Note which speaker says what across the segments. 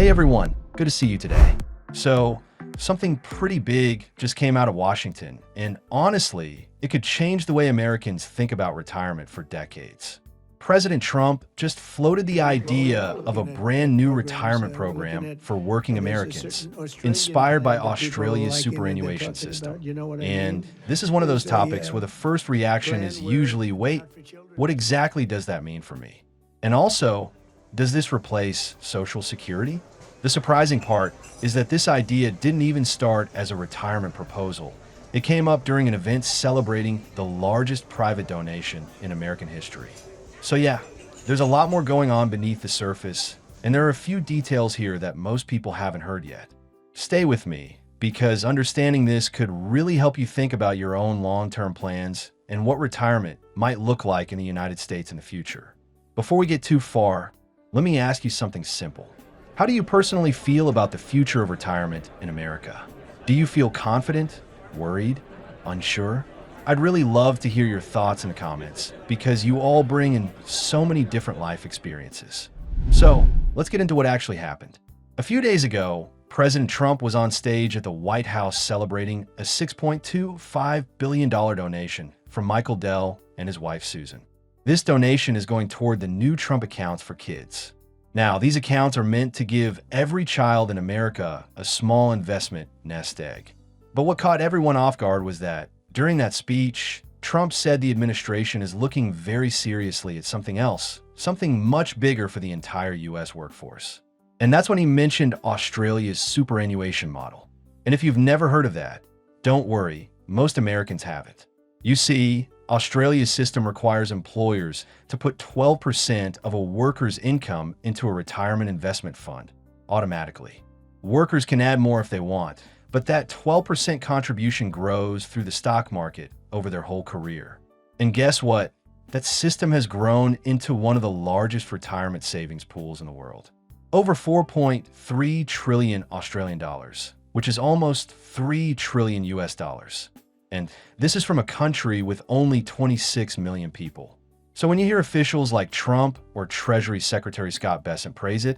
Speaker 1: Hey everyone, good to see you today. So, something pretty big just came out of Washington, and honestly, it could change the way Americans think about retirement for decades. President Trump just floated the idea of a brand new retirement program for working Americans, inspired by Australia's superannuation system. And this is one of those topics where the first reaction is usually, wait, what exactly does that mean for me? And also, does this replace Social Security? The surprising part is that this idea didn't even start as a retirement proposal. It came up during an event celebrating the largest private donation in American history. So yeah, there's a lot more going on beneath the surface, and there are a few details here that most people haven't heard yet. Stay with me, because understanding this could really help you think about your own long-term plans and what retirement might look like in the United States in the future. Before we get too far, let me ask you something simple. How do you personally feel about the future of retirement in America? Do you feel confident, worried, unsure? I'd really love to hear your thoughts in the comments because you all bring in so many different life experiences. So, let's get into what actually happened. A few days ago, President Trump was on stage at the White House celebrating a $6.25 billion donation from Michael Dell and his wife Susan. This donation is going toward the new Trump accounts for kids. Now, these accounts are meant to give every child in America a small investment nest egg. But what caught everyone off guard was that, during that speech, Trump said the administration is looking very seriously at something else, something much bigger for the entire US workforce. And that's when he mentioned Australia's superannuation model. And if you've never heard of that, don't worry, most Americans haven't. You see, Australia's system requires employers to put 12% of a worker's income into a retirement investment fund automatically. Workers can add more if they want, but that 12% contribution grows through the stock market over their whole career. And guess what? That system has grown into one of the largest retirement savings pools in the world. Over 4.3 trillion Australian dollars, which is almost 3 trillion US dollars. And this is from a country with only 26 million people. So when you hear officials like Trump or Treasury Secretary Scott Bessent praise it,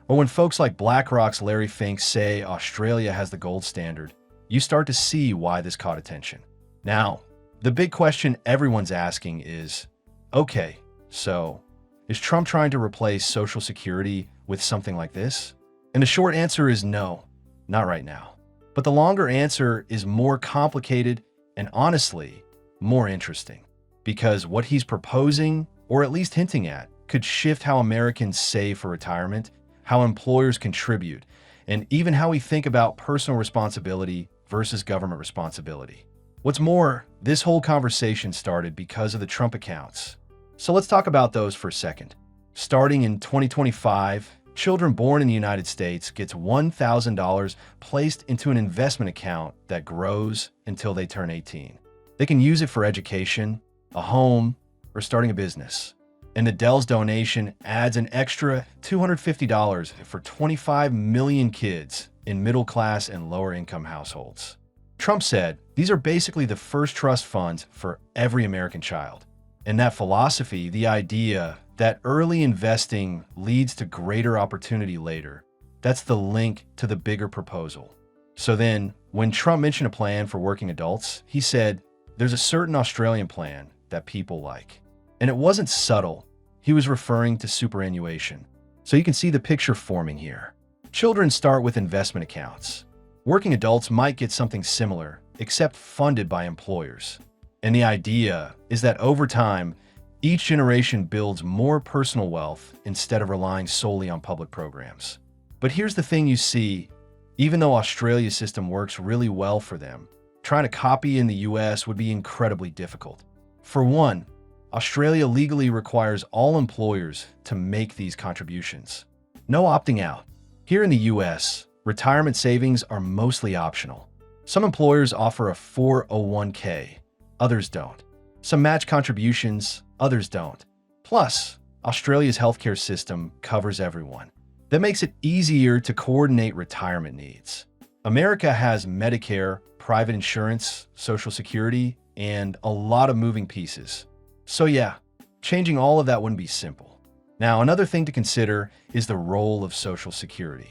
Speaker 1: or when folks like BlackRock's Larry Fink say Australia has the gold standard, you start to see why this caught attention. Now, the big question everyone's asking is, okay, so is Trump trying to replace Social Security with something like this? And the short answer is no, not right now. But the longer answer is more complicated and honestly, more interesting, because what he's proposing, or at least hinting at, could shift how Americans save for retirement, how employers contribute, and even how we think about personal responsibility versus government responsibility. What's more, this whole conversation started because of the Trump accounts. So let's talk about those for a second. Starting in 2025, children born in the United States gets $1,000 placed into an investment account that grows until they turn 18. They can use it for education, a home, or starting a business. And the Dell's donation adds an extra $250 for 25 million kids in middle-class and lower-income households. Trump said these are basically the first trust funds for every American child. And that philosophy, the idea that early investing leads to greater opportunity later, that's the link to the bigger proposal. So then, when Trump mentioned a plan for working adults, he said, there's a certain Australian plan that people like. And it wasn't subtle. He was referring to superannuation. So you can see the picture forming here. Children start with investment accounts. Working adults might get something similar, except funded by employers. And the idea is that over time, each generation builds more personal wealth instead of relying solely on public programs. But here's the thing you see, even though Australia's system works really well for them, trying to copy in the US would be incredibly difficult. For one, Australia legally requires all employers to make these contributions. No opting out. Here in the US, retirement savings are mostly optional. Some employers offer a 401k, others don't. Some match contributions, others don't. Plus, Australia's healthcare system covers everyone. That makes it easier to coordinate retirement needs. America has Medicare, private insurance, Social Security, and a lot of moving pieces. So yeah, changing all of that wouldn't be simple. Now, another thing to consider is the role of Social Security.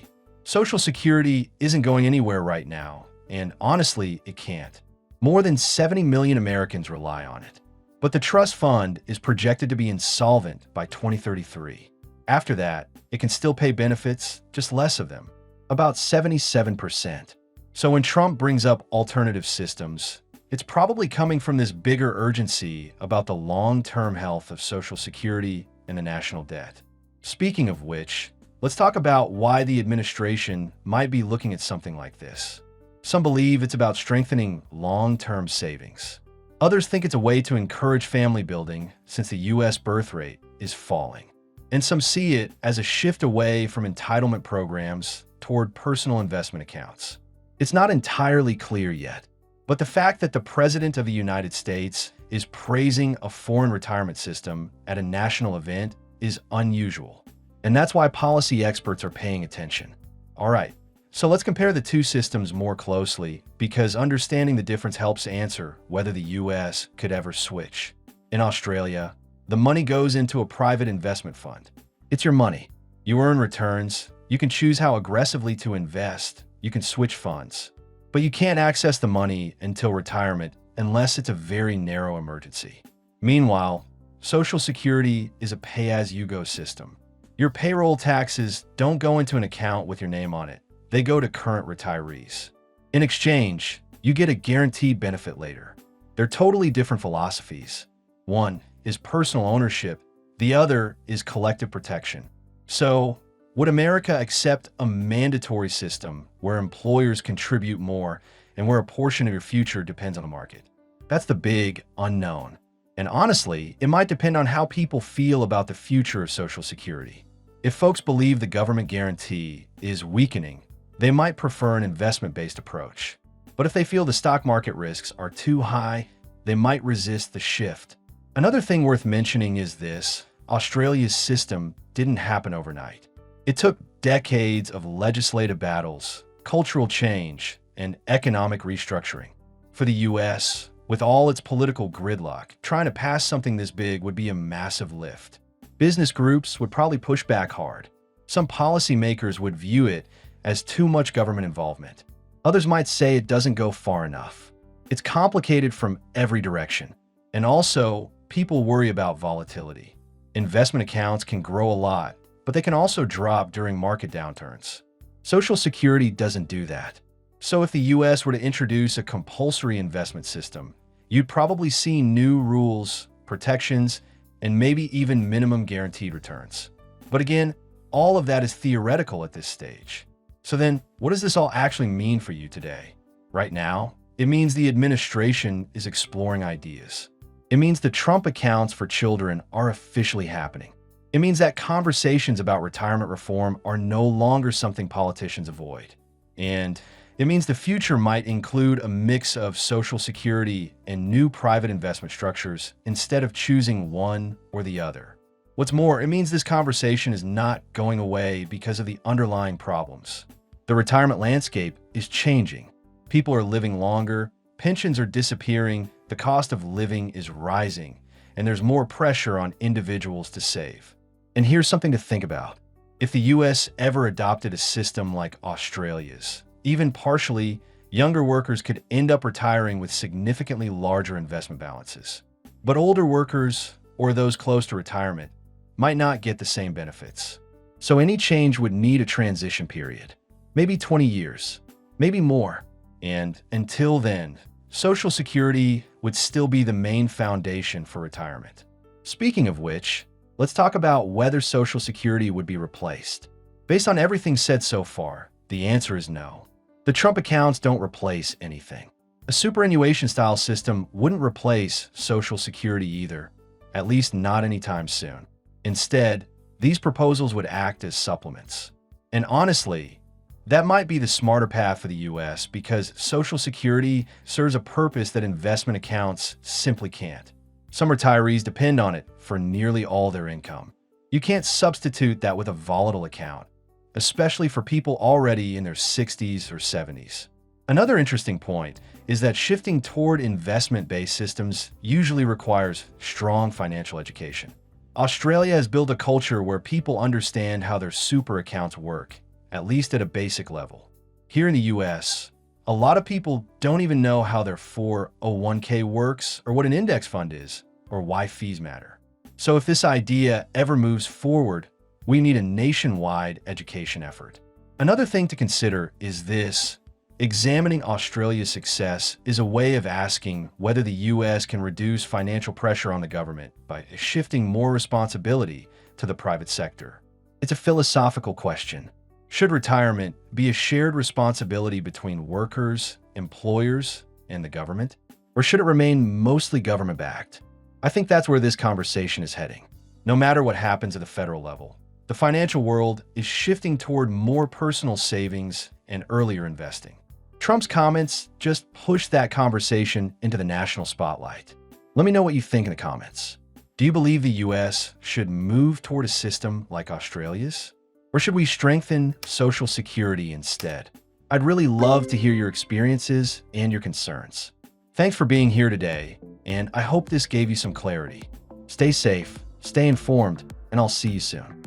Speaker 1: Social Security isn't going anywhere right now, and honestly, it can't. More than 70 million Americans rely on it. But the trust fund is projected to be insolvent by 2033. After that, it can still pay benefits, just less of them, about 77%. So when Trump brings up alternative systems, it's probably coming from this bigger urgency about the long-term health of Social Security and the national debt. Speaking of which, let's talk about why the administration might be looking at something like this. Some believe it's about strengthening long-term savings. Others think it's a way to encourage family building since the U.S. birth rate is falling. And some see it as a shift away from entitlement programs toward personal investment accounts. It's not entirely clear yet, but the fact that the President of the United States is praising a foreign retirement system at a national event is unusual. And that's why policy experts are paying attention. All right, so let's compare the two systems more closely because understanding the difference helps answer whether the U.S. could ever switch. In Australia, the money goes into a private investment fund. It's your money. You earn returns. You can choose how aggressively to invest. You can switch funds. But you can't access the money until retirement unless it's a very narrow emergency. Meanwhile, Social Security is a pay-as-you-go system. Your payroll taxes don't go into an account with your name on it. They go to current retirees. In exchange, you get a guaranteed benefit later. They're totally different philosophies. One is personal ownership. The other is collective protection. So, would America accept a mandatory system where employers contribute more and where a portion of your future depends on the market? That's the big unknown. And honestly, it might depend on how people feel about the future of Social Security. If folks believe the government guarantee is weakening, they might prefer an investment-based approach. But if they feel the stock market risks are too high, they might resist the shift. Another thing worth mentioning is this: Australia's system didn't happen overnight. It took decades of legislative battles, cultural change, and economic restructuring. For the US, with all its political gridlock, trying to pass something this big would be a massive lift. Business groups would probably push back hard. Some policymakers would view it as too much government involvement. Others might say it doesn't go far enough. It's complicated from every direction. And also, people worry about volatility. Investment accounts can grow a lot, but they can also drop during market downturns. Social Security doesn't do that. So if the US were to introduce a compulsory investment system, you'd probably see new rules, protections, and maybe even minimum guaranteed returns. But again, all of that is theoretical at this stage. So then, what does this all actually mean for you today? Right now, it means the administration is exploring ideas. It means the Trump accounts for children are officially happening. It means that conversations about retirement reform are no longer something politicians avoid. And it means the future might include a mix of Social Security and new private investment structures instead of choosing one or the other. What's more, it means this conversation is not going away because of the underlying problems. The retirement landscape is changing. People are living longer, pensions are disappearing, the cost of living is rising, and there's more pressure on individuals to save. And here's something to think about. If the US ever adopted a system like Australia's, even partially, younger workers could end up retiring with significantly larger investment balances. But older workers, or those close to retirement, might not get the same benefits. So any change would need a transition period. Maybe 20 years, maybe more. And until then, Social Security would still be the main foundation for retirement. Speaking of which, let's talk about whether Social Security would be replaced. Based on everything said so far, the answer is no. The Trump accounts don't replace anything. A superannuation-style system wouldn't replace Social Security either, at least not anytime soon. Instead, these proposals would act as supplements. And honestly, that might be the smarter path for the US because Social Security serves a purpose that investment accounts simply can't. Some retirees depend on it for nearly all their income. You can't substitute that with a volatile account, especially for people already in their 60s or 70s. Another interesting point is that shifting toward investment-based systems usually requires strong financial education. Australia has built a culture where people understand how their super accounts work, at least at a basic level. Here in the US, a lot of people don't even know how their 401k works or what an index fund is or why fees matter. So if this idea ever moves forward, we need a nationwide education effort. Another thing to consider is this. Examining Australia's success is a way of asking whether the US can reduce financial pressure on the government by shifting more responsibility to the private sector. It's a philosophical question. Should retirement be a shared responsibility between workers, employers, and the government? Or should it remain mostly government-backed? I think that's where this conversation is heading. No matter what happens at the federal level, the financial world is shifting toward more personal savings and earlier investing. Trump's comments just pushed that conversation into the national spotlight. Let me know what you think in the comments. Do you believe the US should move toward a system like Australia's? Or should we strengthen Social Security instead? I'd really love to hear your experiences and your concerns. Thanks for being here today, and I hope this gave you some clarity. Stay safe, stay informed, and I'll see you soon.